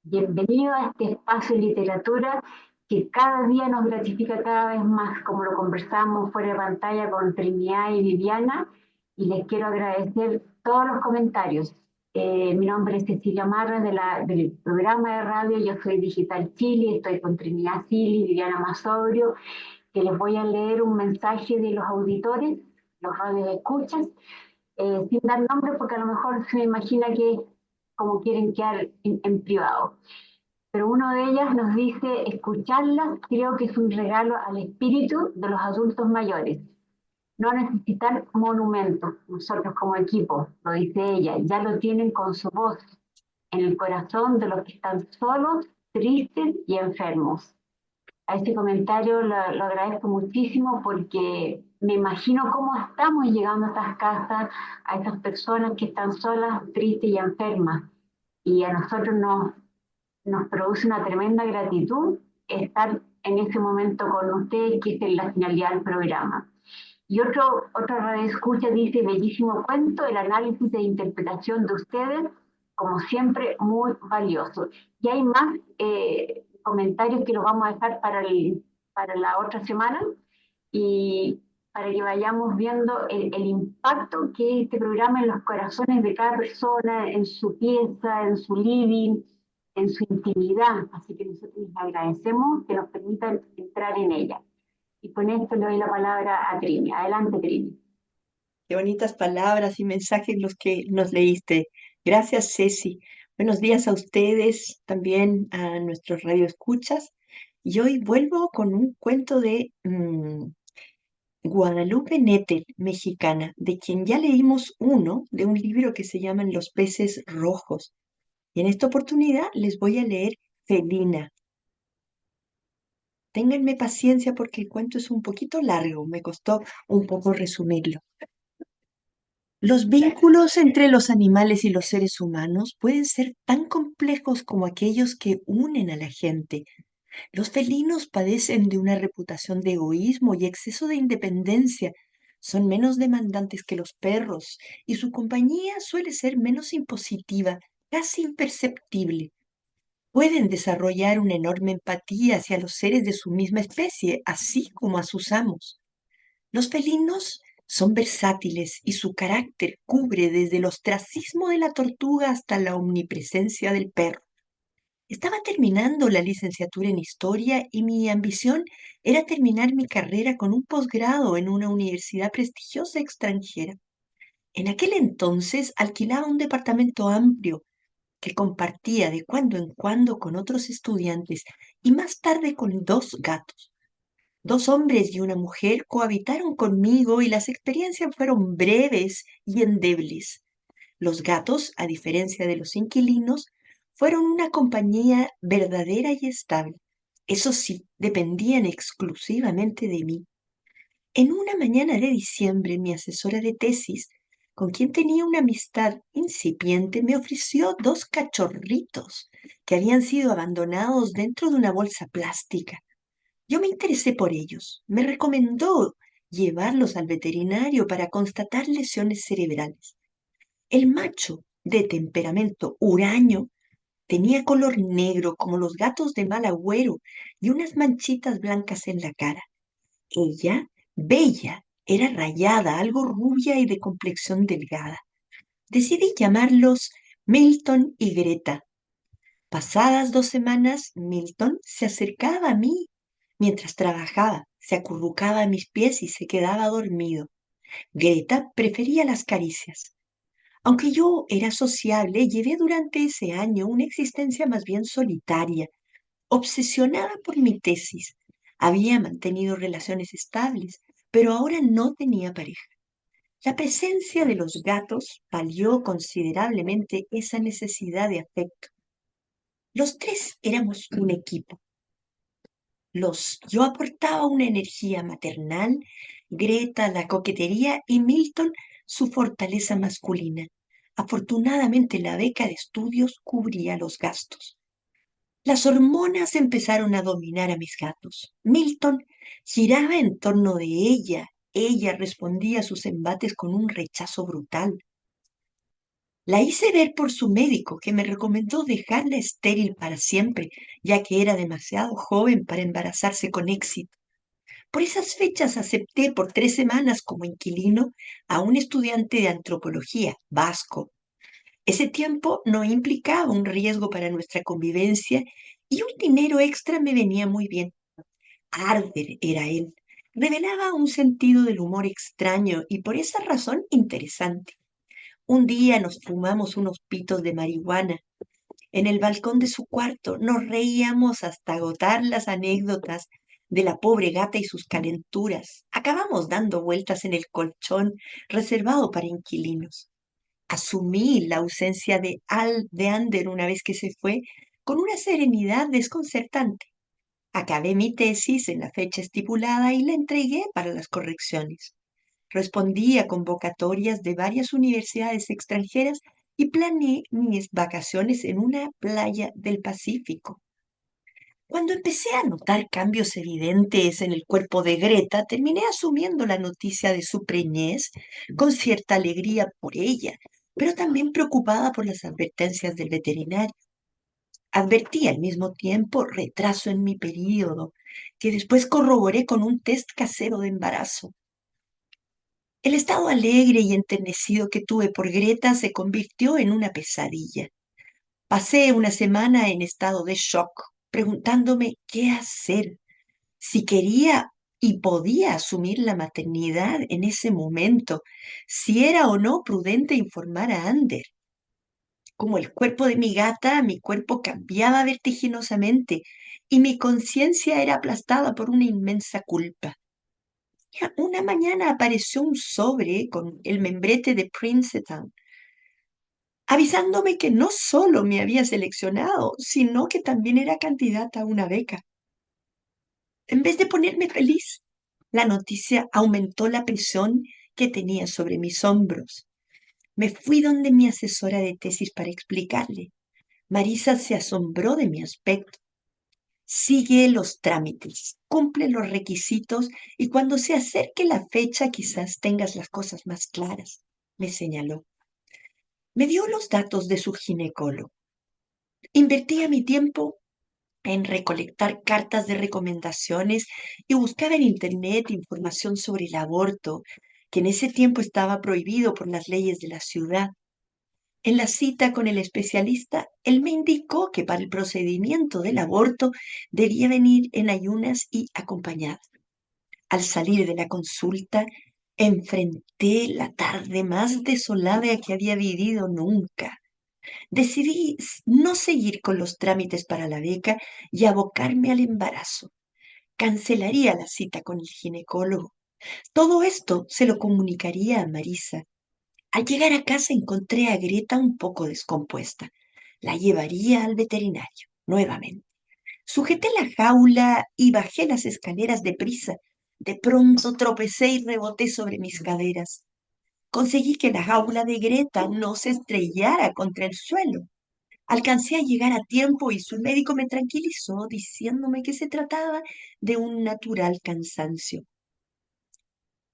Bienvenido a este espacio de literatura que cada día nos gratifica cada vez más, como lo conversamos fuera de pantalla con Trinidad y Viviana, y les quiero agradecer todos los comentarios. Mi nombre es Cecilia Marra del programa de radio, yo soy Digital Chile, estoy con Trinidad Sili, Viviana Masobrio, que les voy a leer un mensaje de los auditores, los radios escuchas, sin dar nombre porque a lo mejor se me imagina que como quieren quedar en privado. Pero uno de ellas nos dice, escucharlas creo que es un regalo al espíritu de los adultos mayores. No necesitan monumentos, nosotros como equipo, lo dice ella, ya lo tienen con su voz, en el corazón de los que están solos, tristes y enfermos. A este comentario lo agradezco muchísimo porque me imagino cómo estamos llegando a estas casas, a estas personas que están solas, tristes y enfermas. Y a nosotros nos produce una tremenda gratitud estar en ese momento con ustedes, que es la finalidad del programa. Y otro radio escucha dice, bellísimo cuento, el análisis e interpretación de ustedes, como siempre, muy valioso. Y hay más comentarios que los vamos a dejar para la otra semana y para que vayamos viendo el impacto que es este programa en los corazones de cada persona, en su pieza, en su living, en su intimidad. Así que nosotros les agradecemos que nos permitan entrar en ella. Y con esto le doy la palabra a Trini. Adelante, Trini. Qué bonitas palabras y mensajes los que nos leíste. Gracias, Ceci. Buenos días a ustedes, también a nuestros radioescuchas. Y hoy vuelvo con un cuento de Guadalupe Nettel, mexicana, de quien ya leímos uno de un libro que se llama Los peces rojos. Y en esta oportunidad les voy a leer Felina. Ténganme paciencia porque el cuento es un poquito largo, me costó un poco resumirlo. Los vínculos entre los animales y los seres humanos pueden ser tan complejos como aquellos que unen a la gente. Los felinos padecen de una reputación de egoísmo y exceso de independencia. Son menos demandantes que los perros y su compañía suele ser menos impositiva, casi imperceptible. Pueden desarrollar una enorme empatía hacia los seres de su misma especie, así como a sus amos. Los felinos son versátiles y su carácter cubre desde el ostracismo de la tortuga hasta la omnipresencia del perro. Estaba terminando la licenciatura en historia y mi ambición era terminar mi carrera con un posgrado en una universidad prestigiosa extranjera. En aquel entonces alquilaba un departamento amplio que compartía de cuando en cuando con otros estudiantes y más tarde con dos gatos. Dos hombres y una mujer cohabitaron conmigo y las experiencias fueron breves y endebles. Los gatos, a diferencia de los inquilinos, fueron una compañía verdadera y estable. Eso sí, dependían exclusivamente de mí. En una mañana de diciembre, mi asesora de tesis, con quien tenía una amistad incipiente, me ofreció dos cachorritos que habían sido abandonados dentro de una bolsa plástica. Yo me interesé por ellos. Me recomendó llevarlos al veterinario para constatar lesiones cerebrales. El macho, de temperamento huraño, tenía color negro como los gatos de mal agüero y unas manchitas blancas en la cara. Ella, bella, era rayada, algo rubia y de complexión delgada. Decidí llamarlos Milton y Greta. Pasadas 2 semanas, Milton se acercaba a mí mientras trabajaba, se acurrucaba a mis pies y se quedaba dormido. Greta prefería las caricias. Aunque yo era sociable, llevé durante ese año una existencia más bien solitaria, obsesionada por mi tesis. Había mantenido relaciones estables, pero ahora no tenía pareja. La presencia de los gatos palió considerablemente esa necesidad de afecto. Los tres éramos un equipo. Yo aportaba una energía maternal, Greta la coquetería y Milton su fortaleza masculina. Afortunadamente la beca de estudios cubría los gastos. Las hormonas empezaron a dominar a mis gatos. Milton giraba en torno de ella. Ella respondía a sus embates con un rechazo brutal. La hice ver por su médico, que me recomendó dejarla estéril para siempre, ya que era demasiado joven para embarazarse con éxito. Por esas fechas acepté por 3 semanas como inquilino a un estudiante de antropología vasco. Ese tiempo no implicaba un riesgo para nuestra convivencia y un dinero extra me venía muy bien. Arder era él. Revelaba un sentido del humor extraño y por esa razón interesante. Un día nos fumamos unos pitos de marihuana. En el balcón de su cuarto nos reíamos hasta agotar las anécdotas de la pobre gata y sus calenturas. Acabamos dando vueltas en el colchón reservado para inquilinos. Asumí la ausencia de Ander una vez que se fue con una serenidad desconcertante. Acabé mi tesis en la fecha estipulada y la entregué para las correcciones. Respondí a convocatorias de varias universidades extranjeras y planeé mis vacaciones en una playa del Pacífico. Cuando empecé a notar cambios evidentes en el cuerpo de Greta, terminé asumiendo la noticia de su preñez con cierta alegría por ella, pero también preocupada por las advertencias del veterinario. Advertí al mismo tiempo retraso en mi periodo, que después corroboré con un test casero de embarazo. El estado alegre y enternecido que tuve por Greta se convirtió en una pesadilla. Pasé una semana en estado de shock, preguntándome qué hacer, si quería y podía asumir la maternidad en ese momento, si era o no prudente informar a Ander. Como el cuerpo de mi gata, mi cuerpo cambiaba vertiginosamente y mi conciencia era aplastada por una inmensa culpa. Una mañana apareció un sobre con el membrete de Princeton, avisándome que no solo me había seleccionado, sino que también era candidata a una beca. En vez de ponerme feliz, la noticia aumentó la presión que tenía sobre mis hombros. Me fui donde mi asesora de tesis para explicarle. Marisa se asombró de mi aspecto. Sigue los trámites, cumple los requisitos y cuando se acerque la fecha quizás tengas las cosas más claras, me señaló. Me dio los datos de su ginecólogo. Invertía mi tiempo en recolectar cartas de recomendaciones y buscaba en Internet información sobre el aborto, que en ese tiempo estaba prohibido por las leyes de la ciudad. En la cita con el especialista, él me indicó que para el procedimiento del aborto debía venir en ayunas y acompañada. Al salir de la consulta, enfrenté la tarde más desolada que había vivido nunca. Decidí no seguir con los trámites para la beca y abocarme al embarazo. Cancelaría la cita con el ginecólogo. Todo esto se lo comunicaría a Marisa. Al llegar a casa encontré a Greta un poco descompuesta. La llevaría al veterinario, nuevamente. Sujeté la jaula y bajé las escaleras deprisa. De pronto tropecé y reboté sobre mis caderas. Conseguí que la jaula de Greta no se estrellara contra el suelo. Alcancé a llegar a tiempo y su médico me tranquilizó diciéndome que se trataba de un natural cansancio.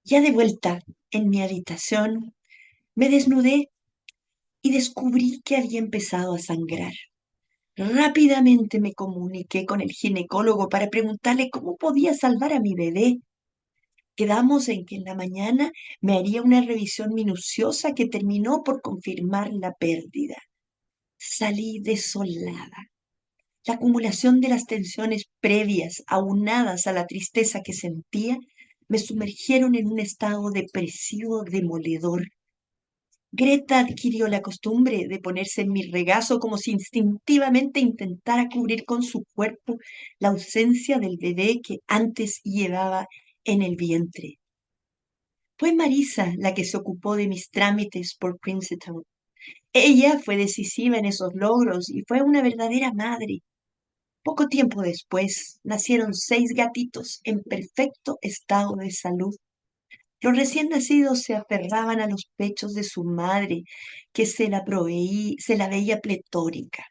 Ya de vuelta en mi habitación, me desnudé y descubrí que había empezado a sangrar. Rápidamente me comuniqué con el ginecólogo para preguntarle cómo podía salvar a mi bebé. Quedamos en que en la mañana me haría una revisión minuciosa que terminó por confirmar la pérdida. Salí desolada. La acumulación de las tensiones previas, aunadas a la tristeza que sentía, me sumergieron en un estado depresivo demoledor. Greta adquirió la costumbre de ponerse en mi regazo como si instintivamente intentara cubrir con su cuerpo la ausencia del bebé que antes llevaba en el vientre. Fue Marisa la que se ocupó de mis trámites por Princeton. Ella fue decisiva en esos logros y fue una verdadera madre. Poco tiempo después nacieron 6 gatitos en perfecto estado de salud. Los recién nacidos se aferraban a los pechos de su madre, que se la veía pletórica.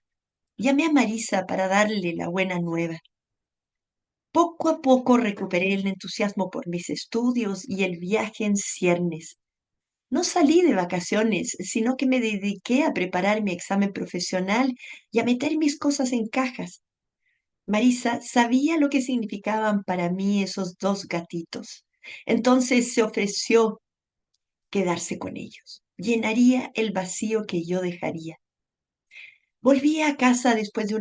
Llamé a Marisa para darle la buena nueva. Poco a poco recuperé el entusiasmo por mis estudios y el viaje en ciernes. No salí de vacaciones, sino que me dediqué a preparar mi examen profesional y a meter mis cosas en cajas. Marisa sabía lo que significaban para mí esos dos gatitos. Entonces se ofreció quedarse con ellos. Llenaría el vacío que yo dejaría. Volví a casa después de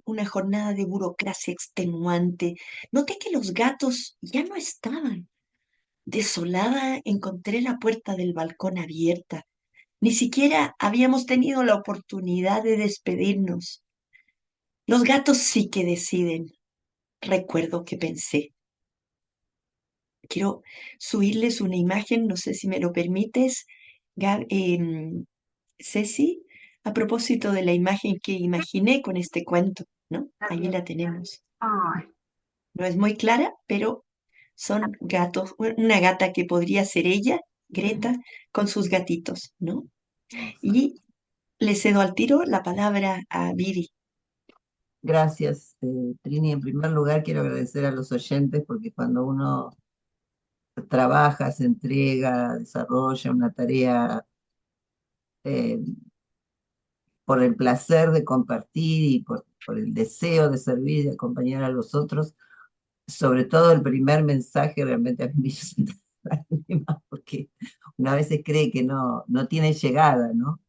una jornada de burocracia extenuante. Noté que los gatos ya no estaban. Desolada, encontré la puerta del balcón abierta. Ni siquiera habíamos tenido la oportunidad de despedirnos. Los gatos sí que deciden. Recuerdo que pensé. Quiero subirles una imagen, no sé si me lo permites, Ceci, a propósito de la imagen que imaginé con este cuento, ¿no? Está Allí bien. la tenemos. Ay, No es muy clara, pero son gatos, una gata que podría ser ella, Greta, con sus gatitos, ¿no? Hermoso. Y le cedo al tiro la palabra a Viri. Gracias, Trini. En primer lugar, quiero agradecer a los oyentes porque cuando uno trabaja, se entrega, desarrolla una tarea eh, por el placer de compartir y por el deseo de servir y de acompañar a los otros, sobre todo el primer mensaje realmente a mí me hizo sentir lágrimas porque una vez se cree que no tiene llegada, ¿no?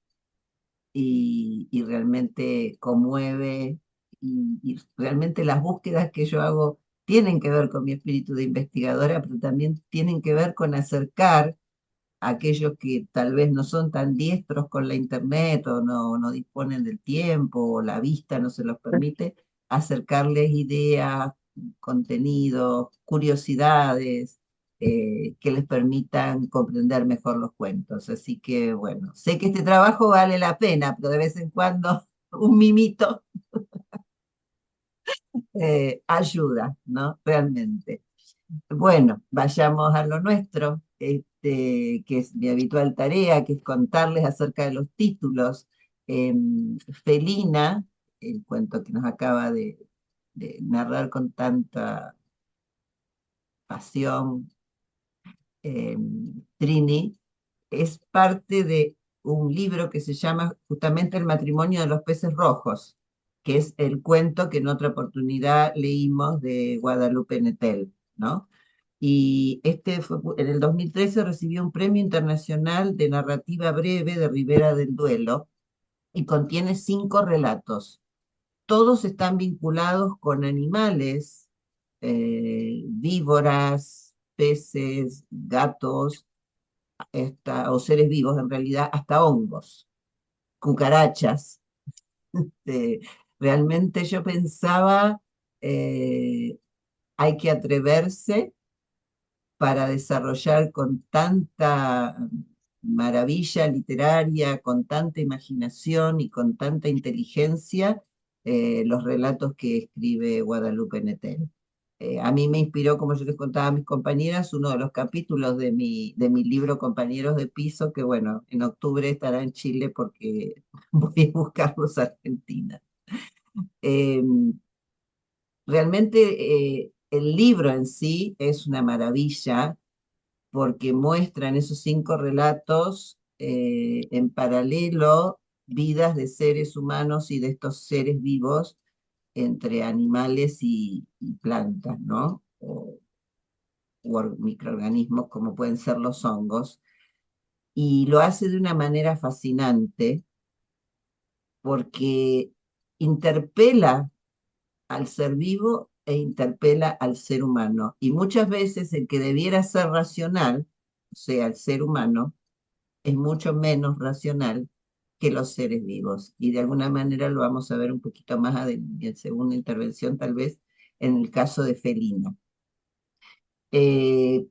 Y realmente conmueve y realmente las búsquedas que yo hago tienen que ver con mi espíritu de investigadora, pero también tienen que ver con acercar a aquellos que tal vez no son tan diestros con la internet o no disponen del tiempo o la vista no se los permite, acercarles ideas, contenidos, curiosidades, que les permitan comprender mejor los cuentos. Así que bueno, sé que este trabajo vale la pena, pero de vez en cuando un mimito ayuda, ¿no? Realmente. Bueno, vayamos a lo nuestro, que es mi habitual tarea, que es contarles acerca de los títulos. Felina, el cuento que nos acaba de narrar con tanta pasión, Trini, es parte de un libro que se llama justamente El matrimonio de los peces rojos, que es el cuento que en otra oportunidad leímos de Guadalupe Nettel, ¿no? Y en el 2013 recibió un premio internacional de narrativa breve de Ribera del Duelo y contiene 5 relatos. Todos están vinculados con animales, víboras, peces, gatos, o seres vivos en realidad, hasta hongos, cucarachas. Eh, Realmente yo pensaba, eh, hay que atreverse para desarrollar con tanta maravilla literaria, con tanta imaginación y con tanta inteligencia, los relatos que escribe Guadalupe Nettel. A mí me inspiró, como yo les contaba a mis compañeras, uno de los capítulos de mi libro Compañeros de Piso, que bueno, en octubre estará en Chile porque voy a buscarlos a Argentina. Eh, Realmente el libro en sí es una maravilla porque muestra en esos 5 relatos en paralelo vidas de seres humanos y de estos seres vivos entre animales y plantas, ¿no? O microorganismos como pueden ser los hongos. Y lo hace de una manera fascinante porque interpela al ser vivo e interpela al ser humano. Y muchas veces el que debiera ser racional, o sea, el ser humano, es mucho menos racional que los seres vivos. Y de alguna manera lo vamos a ver un poquito más en segunda intervención, tal vez, en el caso de Felina. Eh,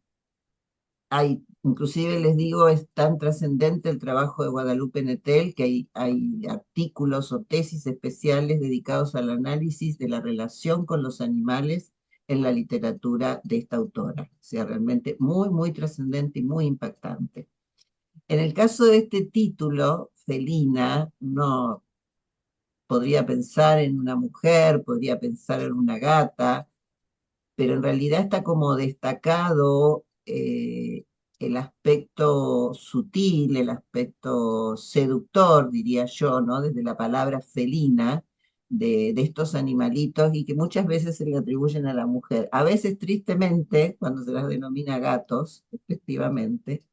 Inclusive les digo, es tan trascendente el trabajo de Guadalupe Nettel que hay artículos o tesis especiales dedicados al análisis de la relación con los animales en la literatura de esta autora. O sea, realmente muy, muy trascendente y muy impactante. En el caso de este título, Felina, uno podría pensar en una mujer, podría pensar en una gata, pero en realidad está como destacado el aspecto sutil, el aspecto seductor, diría yo, ¿no? Desde la palabra felina de estos animalitos y que muchas veces se le atribuyen a la mujer. A veces, tristemente, cuando se las denomina gatos, efectivamente,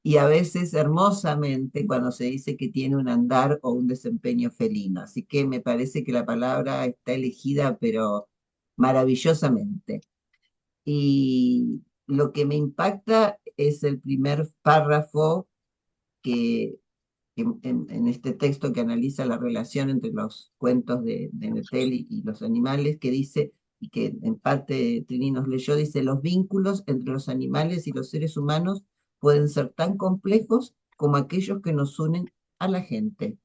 y a veces hermosamente cuando se dice que tiene un andar o un desempeño felino. Así que me parece que la palabra está elegida, pero maravillosamente. Y lo que me impacta es el primer párrafo que, en este texto que analiza la relación entre los cuentos de Nettel y los animales, que dice, y que en parte Trini nos leyó, dice, los vínculos entre los animales y los seres humanos pueden ser tan complejos como aquellos que nos unen a la gente.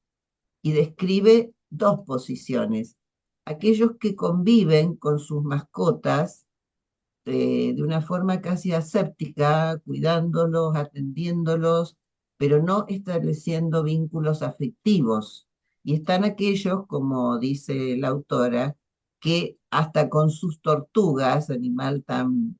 Y describe dos posiciones. Aquellos que conviven con sus mascotas de una forma casi aséptica, cuidándolos, atendiéndolos, pero no estableciendo vínculos afectivos. Y están aquellos, como dice la autora, que hasta con sus tortugas, animal tan,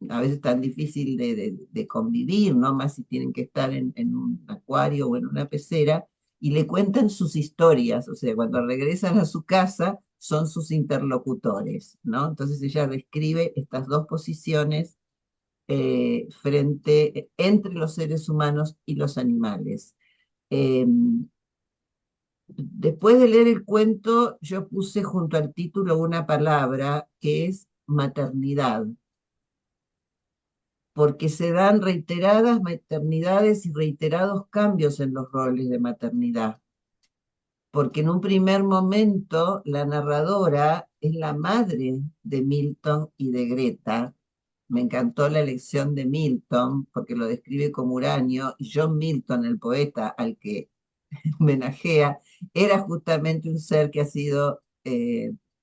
a veces tan difícil de convivir, ¿no? Más si tienen que estar en un acuario o en una pecera, y le cuentan sus historias, o sea, cuando regresan a su casa son sus interlocutores, ¿no? Entonces ella describe estas dos posiciones entre los seres humanos y los animales. Eh, Después de leer el cuento, yo puse junto al título una palabra que es maternidad, porque se dan reiteradas maternidades y reiterados cambios en los roles de maternidad, porque en un primer momento la narradora es la madre de Milton y de Greta. Me encantó la elección de Milton, porque lo describe como uranio, y John Milton, el poeta al que homenajea, era justamente un ser que ha sido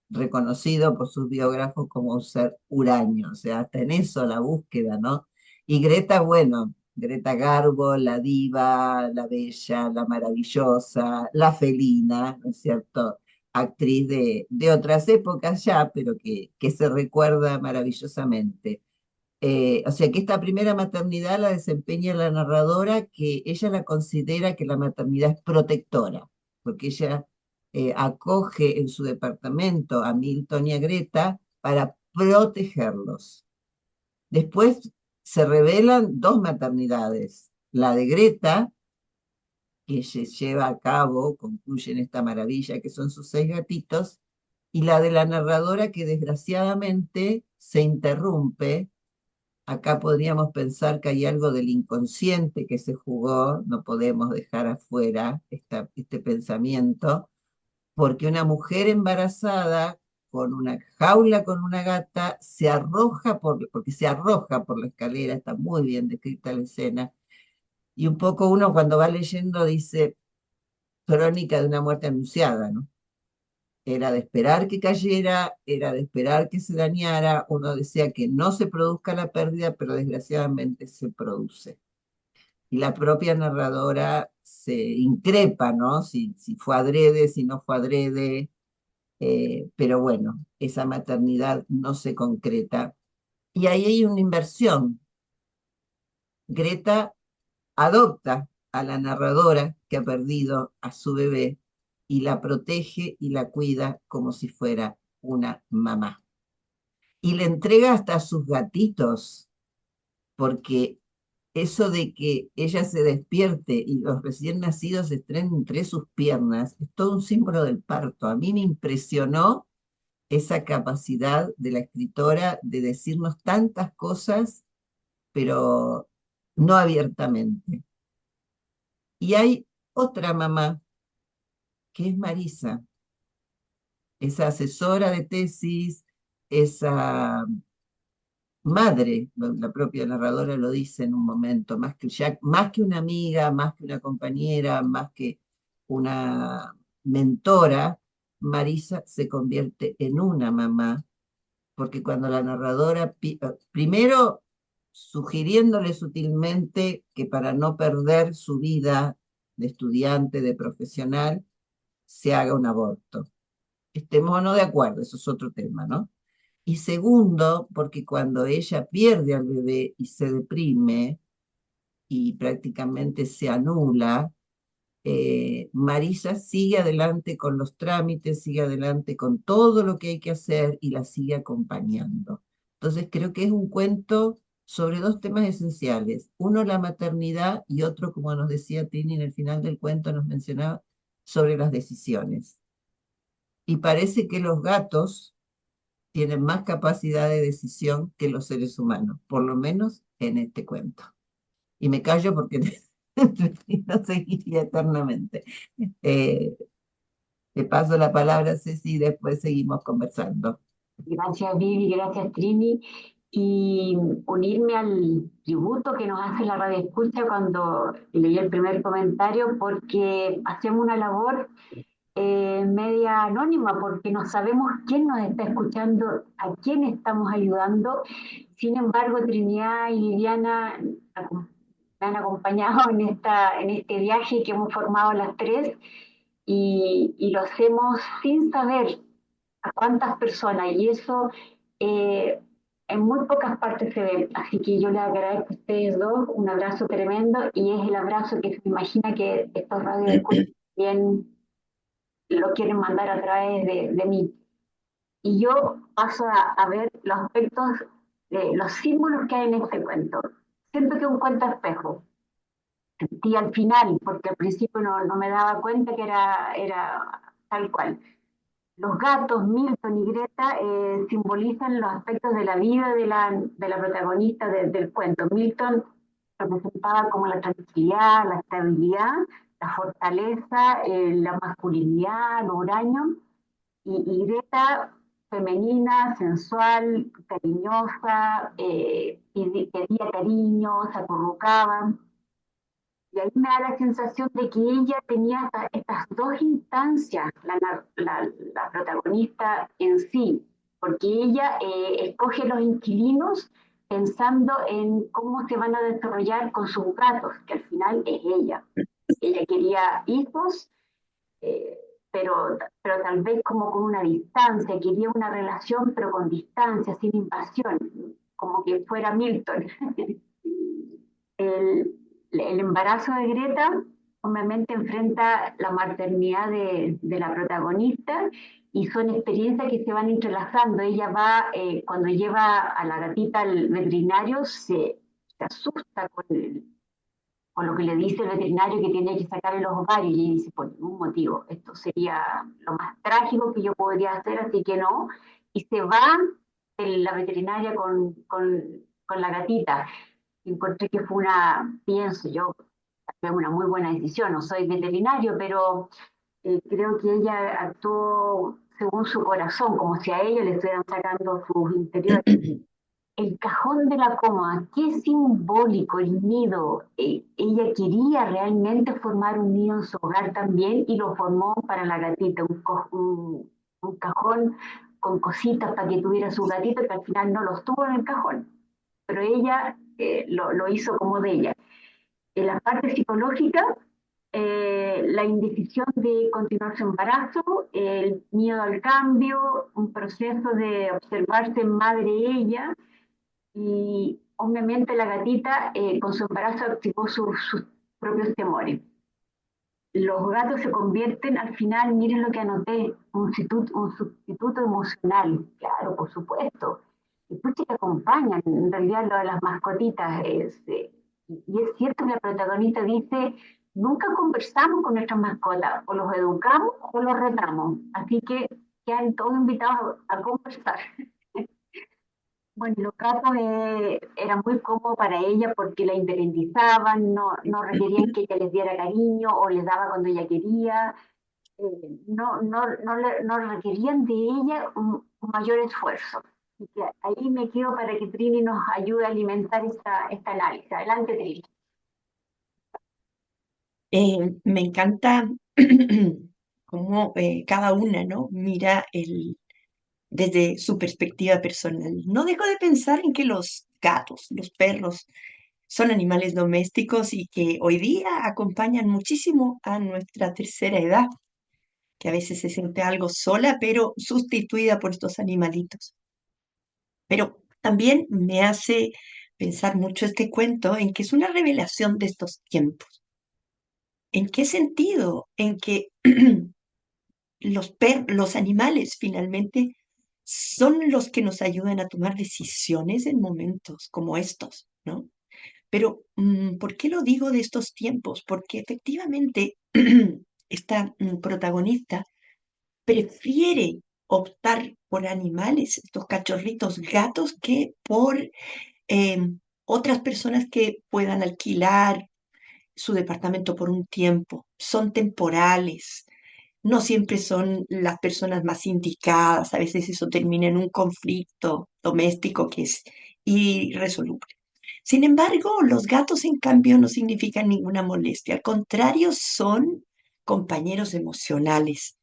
reconocido por sus biógrafos como un ser uranio, o sea, hasta en eso la búsqueda, ¿no? Y Greta, bueno, Greta Garbo, la diva, la bella, la maravillosa, la felina, ¿no es cierto? Actriz de otras épocas ya, pero que se recuerda maravillosamente. O sea que esta primera maternidad la desempeña la narradora, que ella la considera que la maternidad es protectora, porque ella acoge en su departamento a Milton y a Greta para protegerlos. Después se revelan dos maternidades, la de Greta, que se lleva a cabo, concluye en esta maravilla que son sus 6 gatitos, y la de la narradora que desgraciadamente se interrumpe. Acá podríamos pensar que hay algo del inconsciente que se jugó, no podemos dejar afuera este pensamiento, porque una mujer embarazada con una jaula con una gata se arroja porque se arroja por la escalera, está muy bien descrita la escena, y un poco uno cuando va leyendo dice, crónica de una muerte anunciada, ¿no? Era de esperar que cayera, era de esperar que se dañara, uno decía que no se produzca la pérdida, pero desgraciadamente se produce. Y la propia narradora se increpa, ¿no? Si fue adrede, si no fue adrede, pero bueno, esa maternidad no se concreta. Y ahí hay una inversión. Greta adopta a la narradora que ha perdido a su bebé y la protege y la cuida como si fuera una mamá. Y le entrega hasta a sus gatitos, porque eso de que ella se despierte y los recién nacidos estén entre sus piernas es todo un símbolo del parto. A mí me impresionó esa capacidad de la escritora de decirnos tantas cosas, pero no abiertamente. Y hay otra mamá, que es Marisa, esa asesora de tesis, esa madre, la propia narradora lo dice en un momento, más que una amiga, más que una compañera, más que una mentora, Marisa se convierte en una mamá, porque cuando la narradora, primero sugiriéndole sutilmente que para no perder su vida de estudiante, de profesional, se haga un aborto. Estemos o no de acuerdo, eso es otro tema, ¿no? Y segundo, porque cuando ella pierde al bebé y se deprime y prácticamente se anula, Marisa sigue adelante con los trámites, sigue adelante con todo lo que hay que hacer y la sigue acompañando. Entonces creo que es un cuento sobre dos temas esenciales. Uno, la maternidad y otro, como nos decía Tini en el final del cuento, nos mencionaba sobre las decisiones. Y parece que los gatos tienen más capacidad de decisión que los seres humanos, por lo menos en este cuento. Y me callo porque no seguiría eternamente. Eh, Te paso la palabra, Ceci, y después seguimos conversando. Gracias, Vivi, gracias, Trini. Y unirme al tributo que nos hace la radio escucha cuando leí el primer comentario, porque hacemos una labor media anónima, porque no sabemos quién nos está escuchando, a quién estamos ayudando. Sin embargo, Trinidad y Liliana me han acompañado en este viaje que hemos formado las tres y lo hacemos sin saber a cuántas personas y eso eh, en muy pocas partes se ve. Así que yo les agradezco a ustedes dos, un abrazo tremendo y es el abrazo que se imagina que estos radios bien lo quieren mandar a través de mí. Y yo paso a ver los aspectos, los símbolos que hay en este cuento. Siento que es un cuento espejo. Y al final, porque al principio no me daba cuenta que era tal cual. Los gatos, Milton y Greta, simbolizan los aspectos de la vida de la protagonista del cuento. Milton representaba como la tranquilidad, la estabilidad, la fortaleza, la masculinidad, lo huraño, y Greta, femenina, sensual, cariñosa, pedía cariño, se acurrucaba. Y ahí me da la sensación de que ella tenía estas dos instancias, la protagonista en sí, porque ella escoge los inquilinos pensando en cómo se van a desarrollar con sus gatos, que al final es ella. Ella quería hijos, eh, pero tal vez como con una distancia, quería una relación pero con distancia, sin invasión, como que fuera Milton. El, el embarazo de Greta obviamente enfrenta la maternidad de la protagonista y son experiencias que se van entrelazando. Ella va, cuando lleva a la gatita al veterinario, se asusta con lo que le dice el veterinario que tiene que sacarle los ovarios y ella dice, por ningún motivo, esto sería lo más trágico que yo podría hacer, así que no. Y se va la veterinaria con la gatita. Encontré que fue pienso yo, fue una muy buena decisión. No soy veterinario, pero creo que ella actuó según su corazón, como si a ella le estuvieran sacando sus interiores. El cajón de la cómoda, qué simbólico el nido. Ella quería realmente formar un nido en su hogar también y lo formó para la gatita, un cajón con cositas para que tuviera su gatita, que al final no los tuvo en el cajón, pero ella lo hizo como de ella. En la parte psicológica, la indecisión de continuar su embarazo, el miedo al cambio, un proceso de observarse madre ella y obviamente la gatita con su embarazo activó sus propios temores. Los gatos se convierten al final, miren lo que anoté, un sustituto emocional, claro, por supuesto. Y pues que te acompañan, en realidad lo de las mascotitas y es cierto que la protagonista dice, nunca conversamos con nuestras mascotas, o los educamos o los retamos, así que quedan todos invitados a conversar. Bueno, los gatos eran muy cómodos para ella porque la independizaban, no requerían que ella les diera cariño o les daba cuando ella quería, no requerían de ella un mayor esfuerzo. Así que ahí me quedo para que Trini nos ayude a alimentar esta análisis. Adelante, Trini. Me encanta cómo cada una, ¿no? mira desde su perspectiva personal. No dejo de pensar en que los gatos, los perros, son animales domésticos y que hoy día acompañan muchísimo a nuestra tercera edad, que a veces se siente algo sola, pero sustituida por estos animalitos. Pero también me hace pensar mucho este cuento en que es una revelación de estos tiempos. ¿En qué sentido? En que los animales finalmente son los que nos ayudan a tomar decisiones en momentos como estos, ¿no? Pero, ¿por qué lo digo de estos tiempos? Porque efectivamente esta protagonista prefiere optar por animales, estos cachorritos gatos, que por otras personas que puedan alquilar su departamento por un tiempo. Son temporales, no siempre son las personas más indicadas, a veces eso termina en un conflicto doméstico que es irresoluble. Sin embargo, los gatos, en cambio, no significan ninguna molestia, al contrario, son compañeros emocionales,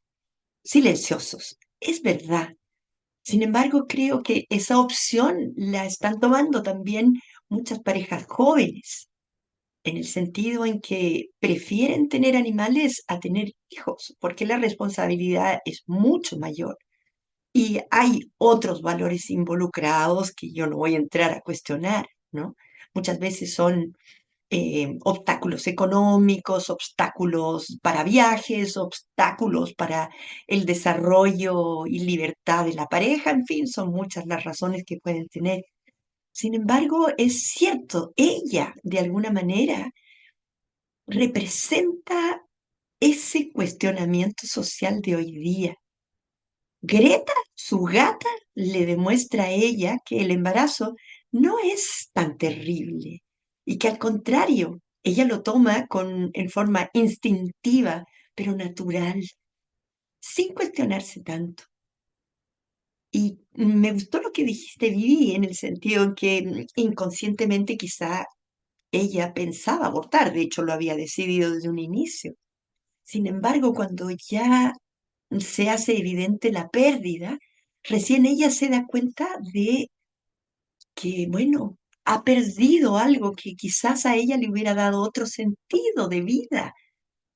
silenciosos. Es verdad. Sin embargo, creo que esa opción la están tomando también muchas parejas jóvenes, en el sentido en que prefieren tener animales a tener hijos, porque la responsabilidad es mucho mayor y hay otros valores involucrados que yo no voy a entrar a cuestionar, ¿no? Muchas veces son obstáculos económicos, obstáculos para viajes, obstáculos para el desarrollo y libertad de la pareja, en fin, son muchas las razones que pueden tener. Sin embargo, es cierto, ella de alguna manera representa ese cuestionamiento social de hoy día. Greta, su gata, le demuestra a ella que el embarazo no es tan terrible y que al contrario, ella lo toma en forma instintiva, pero natural, sin cuestionarse tanto. Y me gustó lo que dijiste, Vivi, en el sentido en que inconscientemente quizá ella pensaba abortar, de hecho lo había decidido desde un inicio. Sin embargo, cuando ya se hace evidente la pérdida, recién ella se da cuenta de que, bueno, ha perdido algo que quizás a ella le hubiera dado otro sentido de vida.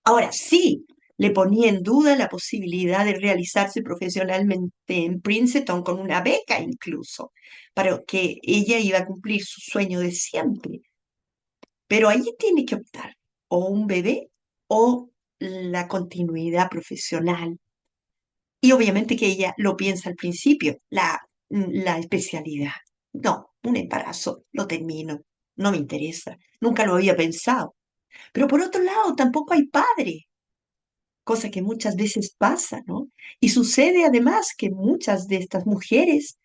Ahora sí, le ponía en duda la posibilidad de realizarse profesionalmente en Princeton con una beca incluso, para que ella iba a cumplir su sueño de siempre. Pero allí tiene que optar o un bebé o la continuidad profesional. Y obviamente que ella lo piensa al principio, la especialidad. No, un embarazo, lo termino, no me interesa, nunca lo había pensado. Pero por otro lado, tampoco hay padre, cosa que muchas veces pasa, ¿no? Y sucede además que muchas de estas mujeres,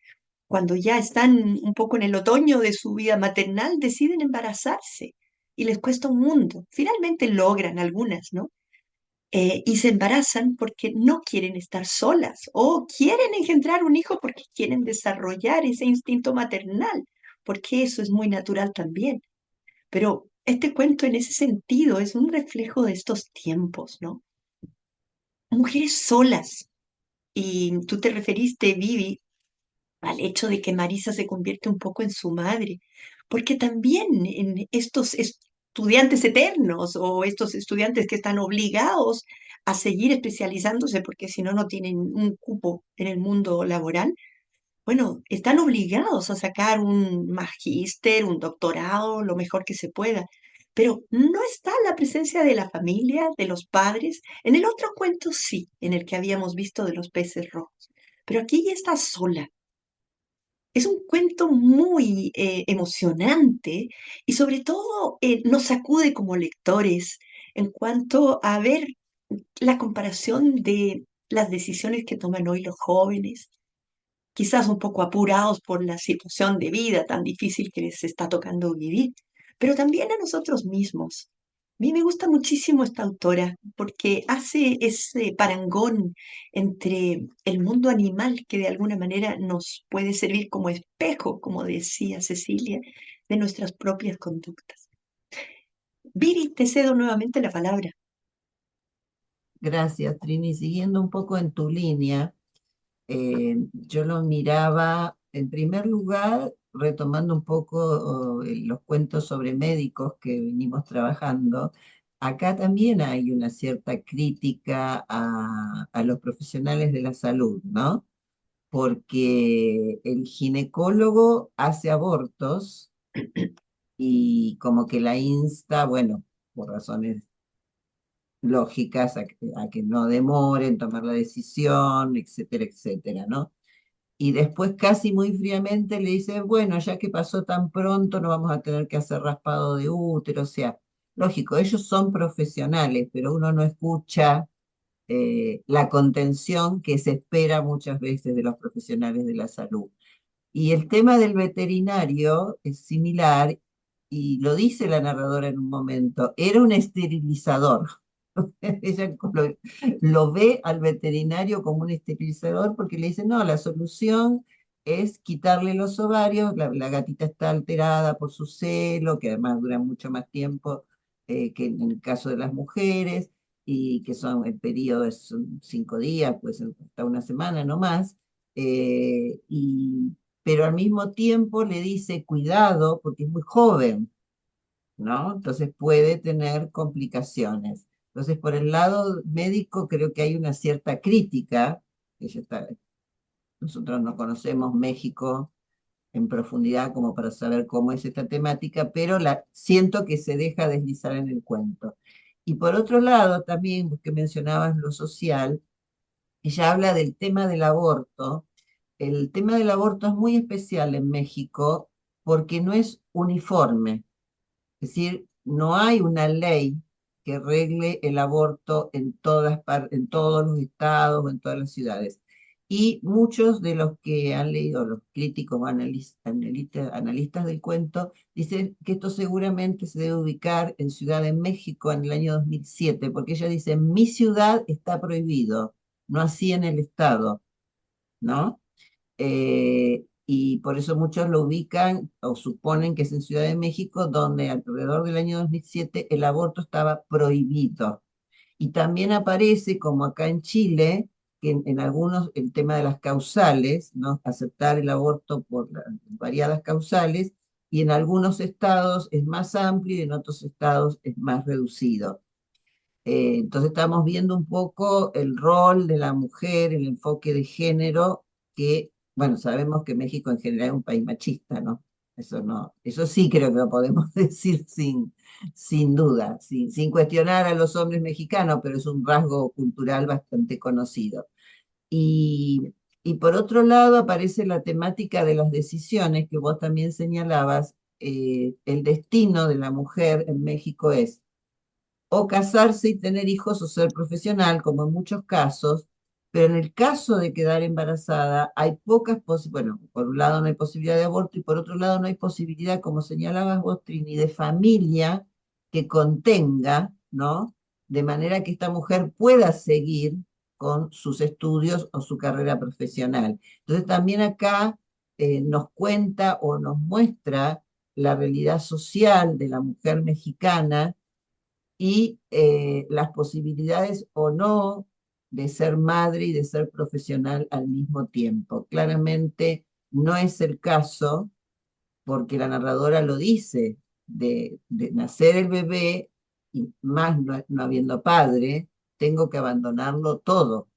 cuando ya están un poco en el otoño de su vida maternal, deciden embarazarse y les cuesta un mundo. Finalmente logran algunas, ¿no? Y se embarazan porque no quieren estar solas o quieren engendrar un hijo porque quieren desarrollar ese instinto maternal, porque eso es muy natural también. Pero este cuento en ese sentido es un reflejo de estos tiempos, ¿no? Mujeres solas. Y tú te referiste, Vivi, al hecho de que Marisa se convierte un poco en su madre, porque también en estos estudiantes eternos o estos estudiantes que están obligados a seguir especializándose porque si no, no tienen un cupo en el mundo laboral, bueno, están obligados a sacar un magíster, un doctorado, lo mejor que se pueda. Pero no está la presencia de la familia, de los padres. En el otro cuento sí, en el que habíamos visto de los peces rojos. Pero aquí ella está sola. Es un cuento muy emocionante y sobre todo nos sacude como lectores en cuanto a ver la comparación de las decisiones que toman hoy los jóvenes, quizás un poco apurados por la situación de vida tan difícil que les está tocando vivir, pero también a nosotros mismos. A mí me gusta muchísimo esta autora porque hace ese parangón entre el mundo animal que de alguna manera nos puede servir como espejo, como decía Cecilia, de nuestras propias conductas. Viri, te cedo nuevamente la palabra. Gracias, Trini. Siguiendo un poco en tu línea, yo lo miraba en primer lugar, retomando un poco los cuentos sobre médicos que venimos trabajando. Acá también hay una cierta crítica a los profesionales de la salud, ¿no? porque el ginecólogo hace abortos y como que la insta, bueno, por razones lógicas, a que no demoren tomar la decisión, etcétera, etcétera, ¿no? Y después casi muy fríamente le dice, bueno, ya que pasó tan pronto, no vamos a tener que hacer raspado de útero, o sea, lógico, ellos son profesionales, pero uno no escucha la contención que se espera muchas veces de los profesionales de la salud. Y el tema del veterinario es similar, y lo dice la narradora en un momento, era un esterilizador. Ella lo ve al veterinario como un esterilizador porque le dice, no, la solución es quitarle los ovarios, la gatita está alterada por su celo, que además dura mucho más tiempo que en el caso de las mujeres, y que son, el periodo es 5 días, pues hasta una semana no más, pero al mismo tiempo le dice, cuidado, porque es muy joven, ¿no? Entonces puede tener complicaciones. Entonces, por el lado médico, creo que hay una cierta crítica. Nosotros no conocemos México en profundidad como para saber cómo es esta temática, pero siento que se deja deslizar en el cuento. Y por otro lado, también, vos que mencionabas lo social, ella habla del tema del aborto. El tema del aborto es muy especial en México porque no es uniforme. Es decir, no hay una ley que regle el aborto en todos los estados o en todas las ciudades. Y muchos de los que han leído, los críticos o analistas del cuento, dicen que esto seguramente se debe ubicar en Ciudad de México en el año 2007, porque ella dice, en mi ciudad está prohibido, no así en el estado, ¿no? Y por eso muchos lo ubican o suponen que es en Ciudad de México, donde alrededor del año 2007 el aborto estaba prohibido. Y también aparece, como acá en Chile, que en algunos el tema de las causales, ¿no? Aceptar el aborto por las variadas causales, y en algunos estados es más amplio y en otros estados es más reducido. Entonces estamos viendo un poco el rol de la mujer, el enfoque de género, que, bueno, sabemos que México en general es un país machista, ¿no? Eso no, eso sí creo que lo podemos decir sin duda, sin cuestionar a los hombres mexicanos, pero es un rasgo cultural bastante conocido. Y, y por otro lado aparece la temática de las decisiones que vos también señalabas. El destino de la mujer en México es o casarse y tener hijos o ser profesional, como en muchos casos, pero en el caso de quedar embarazada hay pocas posibilidades, bueno, por un lado no hay posibilidad de aborto y por otro lado no hay posibilidad, como señalabas vos, Trini, de familia que contenga, ¿no? De manera que esta mujer pueda seguir con sus estudios o su carrera profesional. Entonces también acá nos cuenta o nos muestra la realidad social de la mujer mexicana y las posibilidades o no de ser madre y de ser profesional al mismo tiempo. Claramente no es el caso, porque la narradora lo dice, de nacer el bebé y más no habiendo padre, tengo que abandonarlo todo.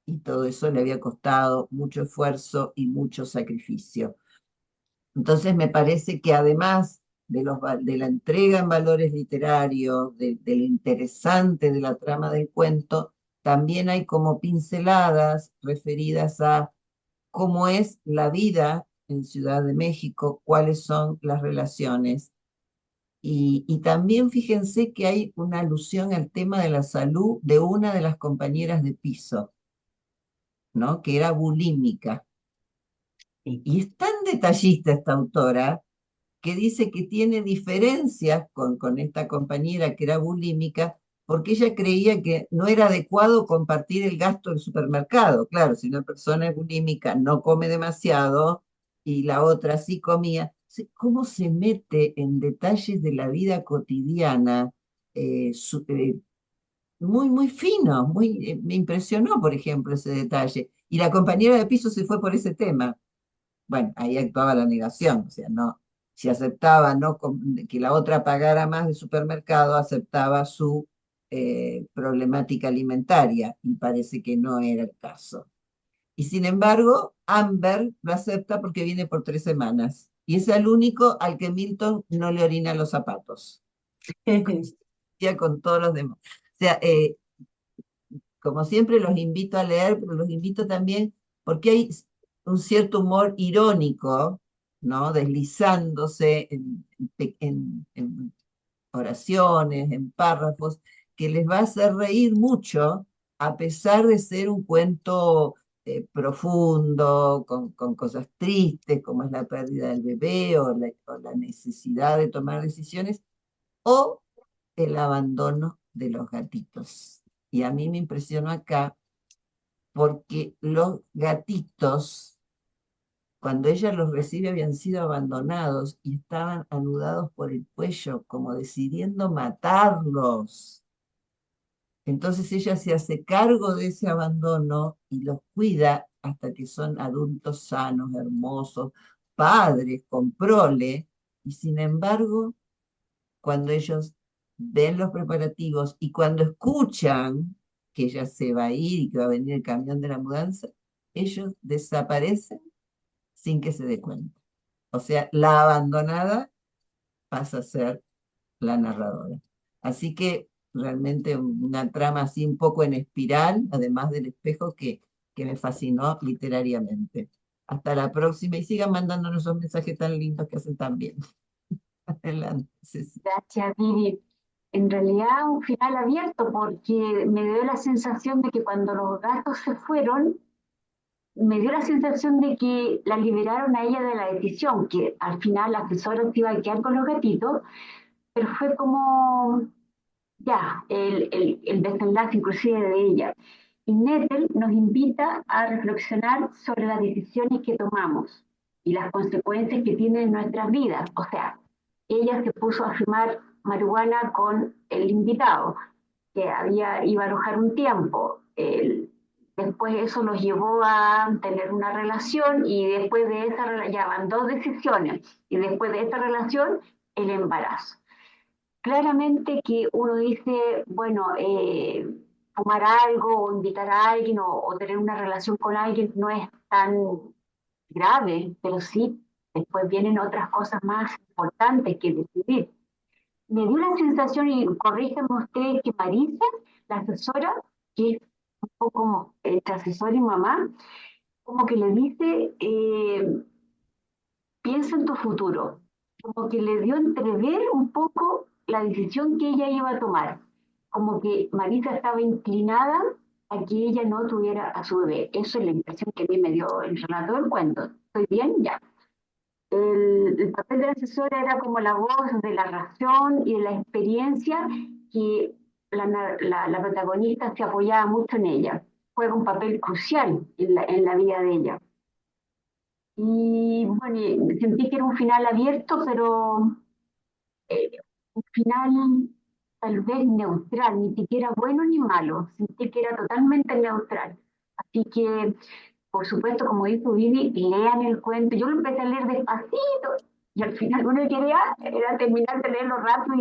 Y todo eso le había costado mucho esfuerzo y mucho sacrificio. Entonces me parece que además de la entrega en valores literarios, de lo interesante de la trama del cuento, también hay como pinceladas referidas a cómo es la vida en Ciudad de México, cuáles son las relaciones. Y también fíjense que hay una alusión al tema de la salud de una de las compañeras de piso, ¿no? Que era bulímica. Y es tan detallista esta autora que dice que tiene diferencias con esta compañera que era bulímica, porque ella creía que no era adecuado compartir el gasto del supermercado. Claro, si una persona es bulímica no come demasiado y la otra sí comía. ¿Cómo se mete en detalles de la vida cotidiana? Muy, muy fino, me impresionó, por ejemplo, ese detalle. Y la compañera de piso se fue por ese tema. Bueno, ahí actuaba la negación, o sea, no, si aceptaba que la otra pagara más de supermercado, aceptaba su problemática alimentaria, y parece que no era el caso. Y sin embargo, Amber lo acepta porque viene por 3 semanas. Y es el único al que Milton no le orina los zapatos. Ya con todos los demás. O sea, como siempre los invito a leer, pero los invito también porque hay un cierto humor irónico, ¿no? Deslizándose en oraciones, en párrafos, que les va a hacer reír mucho, a pesar de ser un cuento profundo, con cosas tristes, como es la pérdida del bebé o la necesidad de tomar decisiones, o el abandono de los gatitos. Y a mí me impresionó acá porque los gatitos, cuando ella los recibe, habían sido abandonados y estaban anudados por el cuello, como decidiendo matarlos. Entonces ella se hace cargo de ese abandono y los cuida hasta que son adultos sanos, hermosos, padres con prole, y sin embargo, cuando ellos ven los preparativos y cuando escuchan que ella se va a ir y que va a venir el camión de la mudanza, ellos desaparecen sin que se dé cuenta. O sea, la abandonada pasa a ser la narradora. Así que realmente una trama así un poco en espiral, además del espejo que me fascinó literariamente. Hasta la próxima y sigan mandándonos esos mensajes tan lindos que hacen tan bien. Adelante, Ceci. Gracias, Vivi. En realidad, un final abierto, porque me dio la sensación de que cuando los gatos se fueron, me dio la sensación de que la liberaron a ella de la decisión, que al final la asesora se iba a quedar con los gatitos, pero fue como ya el desenlace inclusive de ella. Y Nettel nos invita a reflexionar sobre las decisiones que tomamos y las consecuencias que tienen en nuestras vidas. O sea, ella se puso a fumar marihuana con el invitado, que iba a alojar un tiempo. Después eso los llevó a tener una relación y después de esa ya van dos decisiones y después de esa relación el embarazo. Claramente que uno dice, bueno, fumar algo o invitar a alguien o tener una relación con alguien no es tan grave, pero sí, después vienen otras cosas más importantes que decidir. Me dio la sensación, y corríjanme ustedes, que Marisa, la asesora, que es un poco como entre asesora y mamá, como que le dice, piensa en tu futuro, como que le dio a entrever un poco la decisión que ella iba a tomar, como que Marisa estaba inclinada a que ella no tuviera a su bebé. Eso es la impresión que a mí me dio el relato del cuento. ¿Estoy bien? Ya. El papel de la asesora era como la voz de la razón y de la experiencia que la protagonista se apoyaba mucho en ella. Juega un papel crucial en la vida de ella. Y bueno, y sentí que era un final abierto, pero eh, un final tal vez neutral, ni siquiera bueno ni malo. Sentí que era totalmente neutral. Así que, por supuesto, como dijo Vivi, lean el cuento. Yo lo empecé a leer despacito y al final uno quería era terminar de leerlo rápido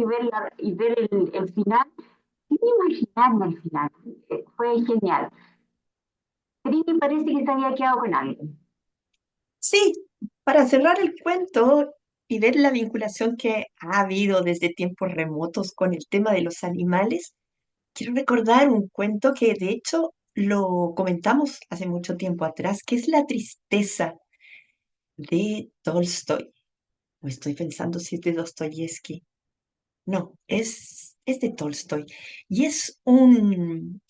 y ver el final, sin imaginarme el final. Fue genial. Trini parece que se había quedado con algo. Sí, para cerrar el cuento y ver la vinculación que ha habido desde tiempos remotos con el tema de los animales, quiero recordar un cuento que de hecho lo comentamos hace mucho tiempo atrás, que es La tristeza de Tolstoy. O estoy pensando si es de Dostoyevsky. No, es de Tolstoy. Y es un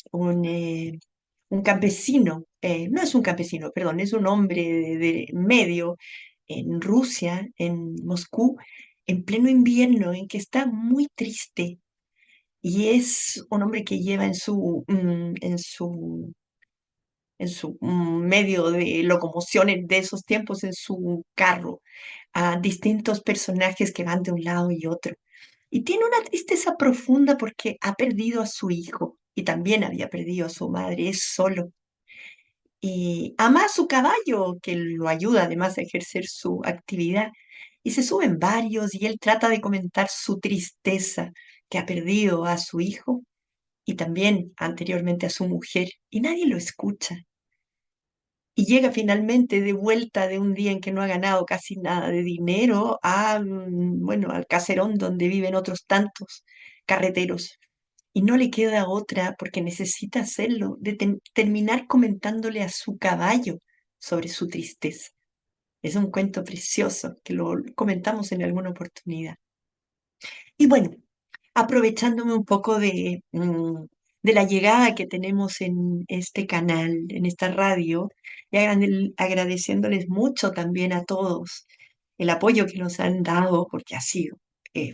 campesino, no es un campesino, perdón, es un hombre de medio en Rusia, en Moscú, en pleno invierno, en que está muy triste. Y es un hombre que lleva en su medio de locomoción de esos tiempos, en su carro, a distintos personajes que van de un lado y otro. Y tiene una tristeza profunda porque ha perdido a su hijo y también había perdido a su madre, es solo. Y ama a su caballo, que lo ayuda además a ejercer su actividad. Y se suben varios y él trata de comentar su tristeza, que ha perdido a su hijo y también anteriormente a su mujer, y nadie lo escucha. y llega finalmente de vuelta de un día en que no ha ganado casi nada de dinero a, bueno, al caserón donde viven otros tantos carreteros. Y no le queda otra, porque necesita hacerlo, de terminar comentándole a su caballo sobre su tristeza. Es un cuento precioso que lo comentamos en alguna oportunidad. Y bueno, aprovechándome un poco de la llegada que tenemos en este canal, en esta radio, y agradeciéndoles mucho también a todos el apoyo que nos han dado, porque ha sido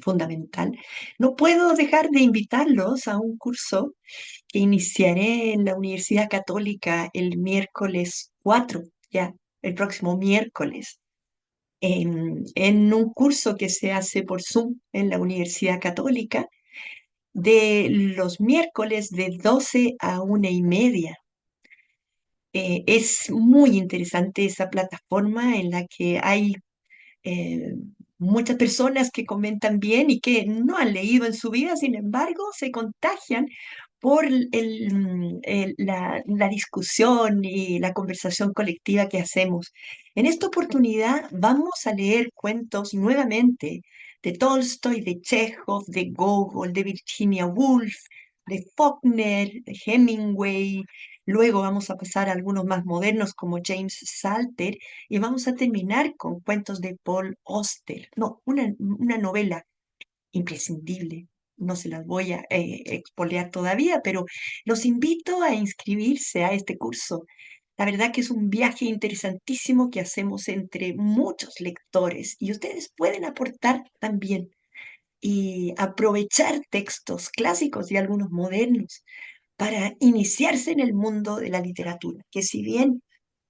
fundamental, no puedo dejar de invitarlos a un curso que iniciaré en la Universidad Católica el miércoles 4, ya, el próximo miércoles en un curso que se hace por Zoom en la Universidad Católica de los miércoles de 12 a 1:30. Es muy interesante esa plataforma en la que hay eh, muchas personas que comentan bien y que no han leído en su vida, sin embargo, se contagian por la discusión y la conversación colectiva que hacemos. En esta oportunidad vamos a leer cuentos nuevamente de Tolstoy, de Chekhov, de Gogol, de Virginia Woolf, de Faulkner, de Hemingway. Luego vamos a pasar a algunos más modernos como James Salter y vamos a terminar con cuentos de Paul Auster. No, una novela imprescindible. No se las voy a expoliar todavía, pero los invito a inscribirse a este curso. La verdad que es un viaje interesantísimo que hacemos entre muchos lectores y ustedes pueden aportar también y aprovechar textos clásicos y algunos modernos para iniciarse en el mundo de la literatura, que si bien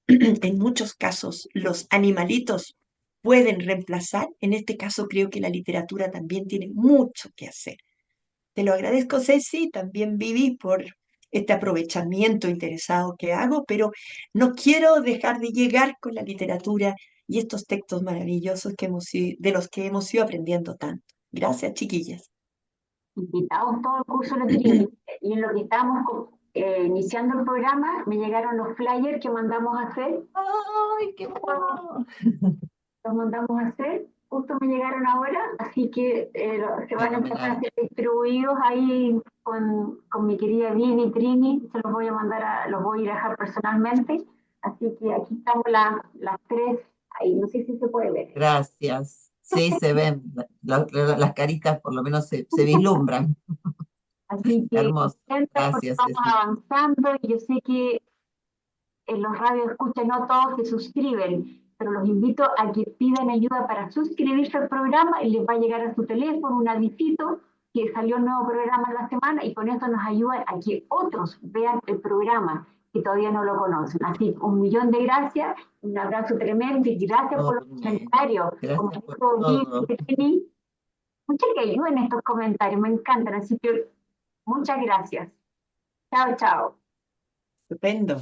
en muchos casos los animalitos pueden reemplazar, en este caso creo que la literatura también tiene mucho que hacer. Te lo agradezco, Ceci, también Vivi, por este aprovechamiento interesado que hago, pero no quiero dejar de llegar con la literatura y estos textos maravillosos de los que hemos ido aprendiendo tanto. Gracias, chiquillas. Invitados todo el curso lo Trini. Y en lo que estábamos iniciando el programa, me llegaron los flyers que mandamos a hacer. ¡Ay, qué bueno! Los mandamos a hacer, justo me llegaron ahora, así que se van a empezar a Fenomenal. ser distribuidos ahí con mi querida Vivi Trini, se los voy a mandar, los voy a ir a dejar personalmente, así que aquí estamos las tres, ahí, no sé si se puede ver. Gracias. Sí, se ven, las caritas por lo menos se vislumbran. Así que Hermoso. contentas porque Gracias, vamos Ceci. avanzando y yo sé que en los radios escuchan no todos se suscriben, pero los invito a que pidan ayuda para suscribirse al programa y les va a llegar a su teléfono un avisito que salió un nuevo programa en la semana y con eso nos ayudan a que otros vean el programa que todavía no lo conocen. Así que 1 millón de gracias, un abrazo tremendo y gracias por los Enorme. comentarios. Como Gracias por dijo todo. Vicky, muchas que ayuden estos comentarios, me encantan, así que muchas gracias. Chao, chao. Estupendo.